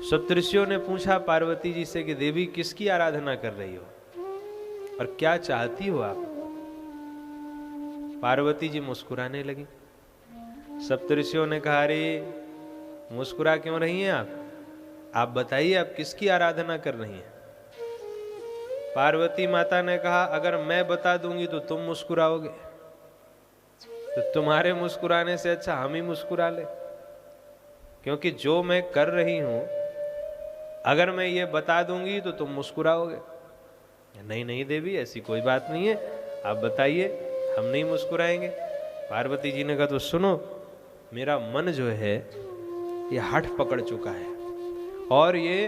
सप्तऋषियों ने पूछा पार्वती जी से कि देवी किसकी आराधना कर रही हो और क्या चाहती हो आप? पार्वती जी मुस्कुराने लगी। सप्तऋषियों ने कहा, अरे मुस्कुरा क्यों रही हैं आप बताइए आप किसकी आराधना कर रही हैं? पार्वती माता ने कहा, अगर मैं बता दूंगी तो तुम मुस्कुराओगे, तो तुम्हारे मुस्कुराने से अच्छा हम ही मुस्कुरा ले, क्योंकि जो मैं कर रही हूं अगर मैं ये बता दूंगी तो तुम मुस्कुराओगे। नहीं नहीं देवी, ऐसी कोई बात नहीं है, आप बताइए, हम नहीं मुस्कुराएंगे। पार्वती जी ने कहा, तो सुनो, मेरा मन जो है ये हठ पकड़ चुका है और ये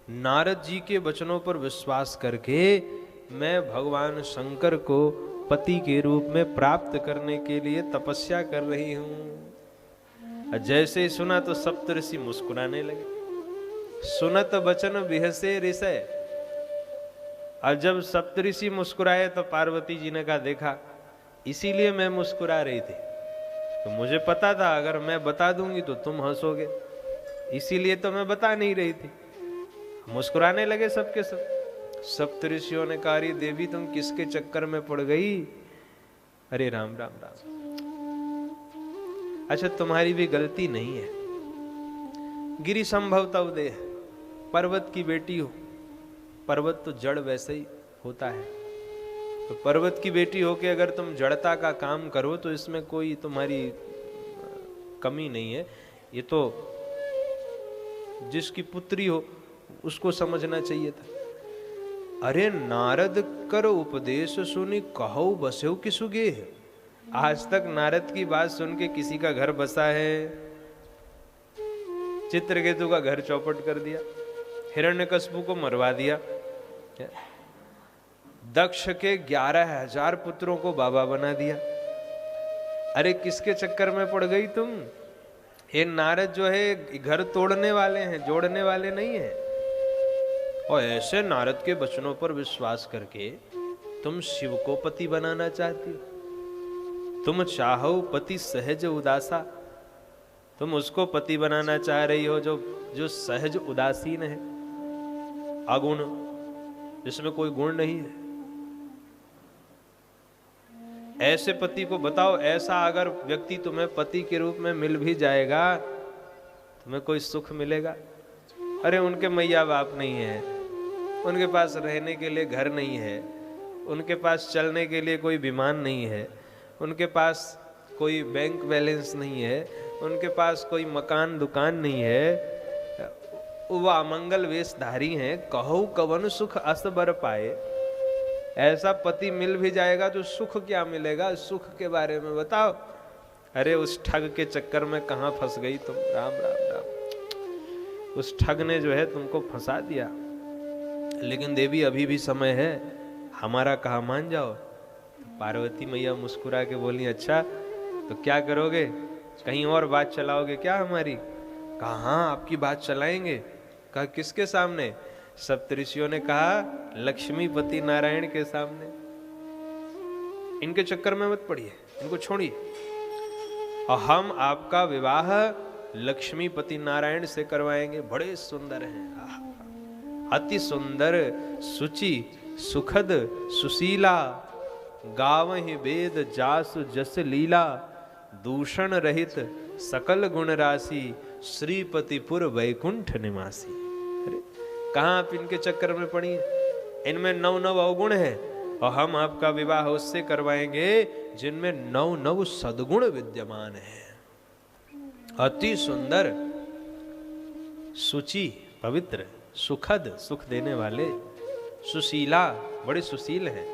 नारद जी के वचनों पर विश्वास करके मैं भगवान शंकर को पति के रूप में प्राप्त करने के लिए तपस्या कर रही हूं। जैसे ही सुना तो सप्तऋषि मुस्कुराने लगे। सुनत वचन बिहसे ऋषय। और जब सप्तऋषि मुस्कुराए तो पार्वती जी ने कहा, देखा इसीलिए मैं मुस्कुरा रही थी, तो मुझे पता था अगर मैं बता दूंगी तो तुम हंसोगे, इसीलिए तो मैं बता नहीं रही थी। मुस्कुराने लगे सबके सब। सप्तऋषियों ने कहा, अरे देवी तुम किसके चक्कर में पड़ गई? अरे राम राम राम, अच्छा तुम्हारी भी गलती नहीं है। गिरि संभव तव देह, पर्वत की बेटी हो। पर्वत तो जड़ वैसे ही होता है, तो पर्वत की बेटी हो के अगर तुम जड़ता का काम करो तो इसमें कोई तुम्हारी कमी नहीं है। ये तो जिसकी पुत्री हो उसको समझना चाहिए था। अरे नारद कर उपदेश सुनी कहो बसो किसुगे। आज तक नारद की बात सुन के किसी का घर बसा है? चित्रकेतु का घर चौपट कर दिया, हिरण्यकश्यप को मरवा दिया, दक्ष के 11,000 पुत्रों को बाबा बना दिया। अरे किसके चक्कर में पड़ गई तुम? ये नारद जो है घर तोड़ने वाले हैं, जोड़ने वाले नहीं है। और ऐसे नारद के वचनों पर विश्वास करके तुम शिव को पति बनाना चाहती हो। तुम चाहो पति सहज उदासा, तुम उसको पति बनाना चाह रही हो जो सहज उदासीन है, अगुण, जिसमें कोई गुण नहीं है। ऐसे पति को बताओ, ऐसा अगर व्यक्ति तुम्हें पति के रूप में मिल भी जाएगा, तुम्हें कोई सुख मिलेगा? अरे उनके मैया बाप नहीं है, उनके पास रहने के लिए घर नहीं है, उनके पास चलने के लिए कोई विमान नहीं है, उनके पास कोई बैंक बैलेंस नहीं है, उनके पास कोई मकान दुकान नहीं है, वह अमंगल वेशधारी हैं, कहो कवन सुख अस बर पाए। ऐसा पति मिल भी जाएगा तो सुख क्या मिलेगा? सुख के बारे में बताओ। अरे उस ठग के चक्कर में कहाँ फंस गई तुम? राम राम राम, उस ठग ने जो है तुमको फंसा दिया। लेकिन देवी अभी भी समय है, हमारा कहा मान जाओ। पार्वती मैया मुस्कुरा के बोली, अच्छा तो क्या करोगे? कहीं और बात चलाओगे क्या हमारी? कहा हाँ आपकी बात चलाएंगे। कहा किसके सामने? सप्तऋषियों ने कहा लक्ष्मीपति नारायण के सामने। इनके चक्कर में मत पड़िए, इनको छोड़िए, और हम आपका विवाह लक्ष्मीपति नारायण से करवाएंगे। बड़े सुंदर हैं, अति सुंदर, सुचि, सुखद, सुशीला, गावहि वेद जासु जस लीला, दूषण रहित सकल गुण राशि, श्रीपतिपुर वैकुंठ निवासी। अरे कहाँ आप इनके चक्कर में पड़ी हैं? इनमें 9 अवगुण है और हम आपका विवाह उससे करवाएंगे जिनमें 9 सद्गुण विद्यमान है। अति सुंदर, सुचि, पवित्र, सुखद, सुख देने वाले, सुशीला, बड़े सुशील हैं,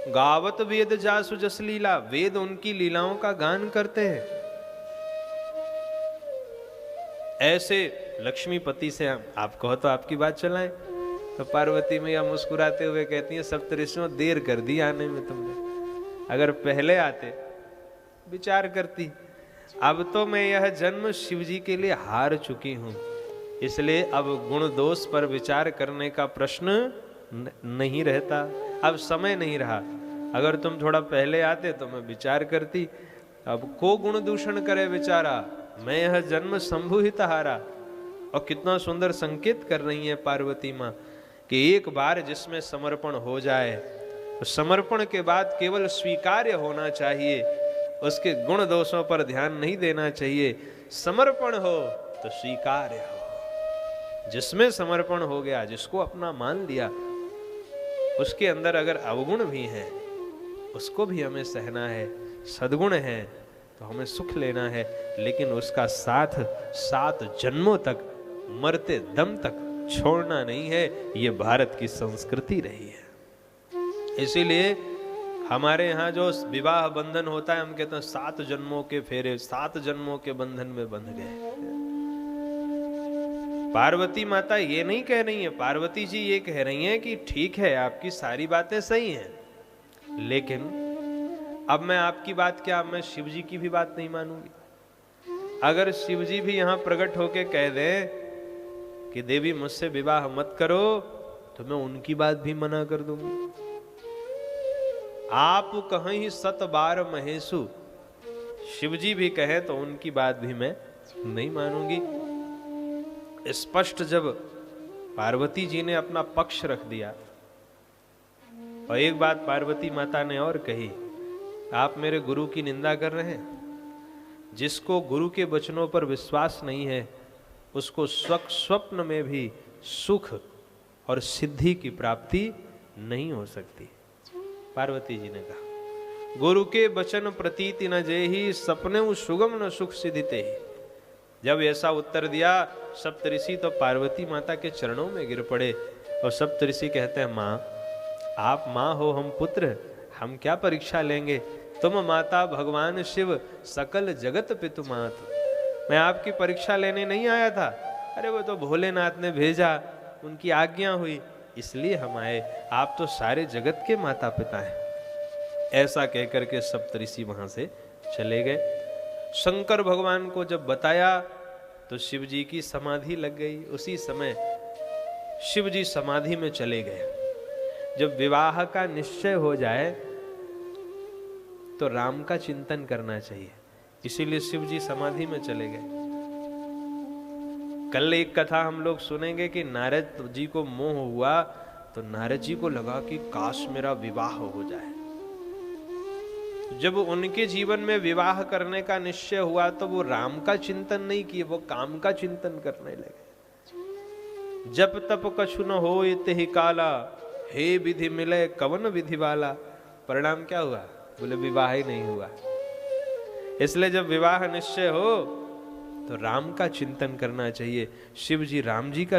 गावत वेद जासु जस लीला, वेद उनकी लीलाओं का गान करते हैं। ऐसे लक्ष्मीपति से आप कहो तो आपकी बात चलाएं। तो पार्वती मैया मुस्कुराते हुए कहती है, सप्तऋषियों देर कर दी आने में तुमने, अगर पहले आते विचार करती। अब तो मैं यह जन्म शिव जी के लिए हार चुकी हूं, इसलिए अब गुण दोष पर विचार करने का प्रश्न नहीं रहता, अब समय नहीं रहा। अगर तुम थोड़ा पहले आते तो मैं विचार करती। अब को गुण दूषण करे बेचारा, मैं यह जन्म शंभु हित हारा। और कितना सुंदर संकेत कर रही है पार्वती माँ कि एक बार जिसमें समर्पण हो जाए तो समर्पण के बाद केवल स्वीकार्य होना चाहिए, उसके गुण दोषों पर ध्यान नहीं देना चाहिए। समर्पण हो तो स्वीकार्य हो। जिसमें समर्पण हो गया, जिसको अपना मान लिया, उसके अंदर अगर अवगुण भी हैं उसको भी हमें सहना है, सद्गुण है तो हमें सुख लेना है, लेकिन उसका साथ 7 जन्मों तक, मरते दम तक छोड़ना नहीं है। ये भारत की संस्कृति रही है। इसीलिए हमारे यहाँ जो विवाह बंधन होता है, हम कहते हैं 7 जन्मों के फेरे, 7 जन्मों के बंधन में बंध गए। पार्वती माता ये नहीं कह रही है, पार्वती जी ये कह रही हैं कि ठीक है, आपकी सारी बातें सही हैं, लेकिन अब मैं आपकी बात क्या, मैं शिव जी की भी बात नहीं मानूंगी। अगर शिव जी भी यहां प्रकट होके कह दें कि देवी मुझसे विवाह मत करो, तो मैं उनकी बात भी मना कर दूंगी। आप कहीं 7 बार महेशु, शिव जी भी कहे तो उनकी बात भी मैं नहीं मानूंगी। स्पष्ट जब पार्वती जी ने अपना पक्ष रख दिया, और एक बात पार्वती माता ने और कही, आप मेरे गुरु की निंदा कर रहे हैं। जिसको गुरु के वचनों पर विश्वास नहीं है, उसको स्वप्न में भी सुख और सिद्धि की प्राप्ति नहीं हो सकती। पार्वती जी ने कहा, गुरु के वचन प्रतीति न जेहि, सपने सुगम न सुख सिद्धिते ही। जब ऐसा उत्तर दिया, सप्तऋषि तो पार्वती माता के चरणों में गिर पड़े, और सप्तऋषि कहते हैं, माँ आप माँ हो, हम पुत्र, हम क्या परीक्षा लेंगे, तुम माता भगवान शिव, सकल जगत पितु मात। मैं आपकी परीक्षा लेने नहीं आया था, अरे वो तो भोलेनाथ ने भेजा, उनकी आज्ञा हुई, इसलिए हम आए, आप तो सारे जगत के माता पिता हैं। ऐसा कहकर के सप्तऋषि वहां से चले गए। शंकर भगवान को जब बताया तो शिव जी की समाधि लग गई। उसी समय शिव जी समाधि में चले गए। जब विवाह का निश्चय हो जाए तो राम का चिंतन करना चाहिए, इसीलिए शिव जी समाधि में चले गए। कल एक कथा हम लोग सुनेंगे कि नारद जी को मोह हुआ, तो नारद जी को लगा कि काश मेरा विवाह हो जाए। जब उनके जीवन में विवाह करने का निश्चय हुआ तो वो राम का चिंतन नहीं किए, वो काम का चिंतन करने लगे। जब तप कछु न होय तेहि काला, हे विधि मिले कवन विधि वाला। परिणाम क्या हुआ? बोले विवाह ही नहीं हुआ। इसलिए जब विवाह निश्चय हो तो राम का चिंतन करना चाहिए। शिव जी राम जी का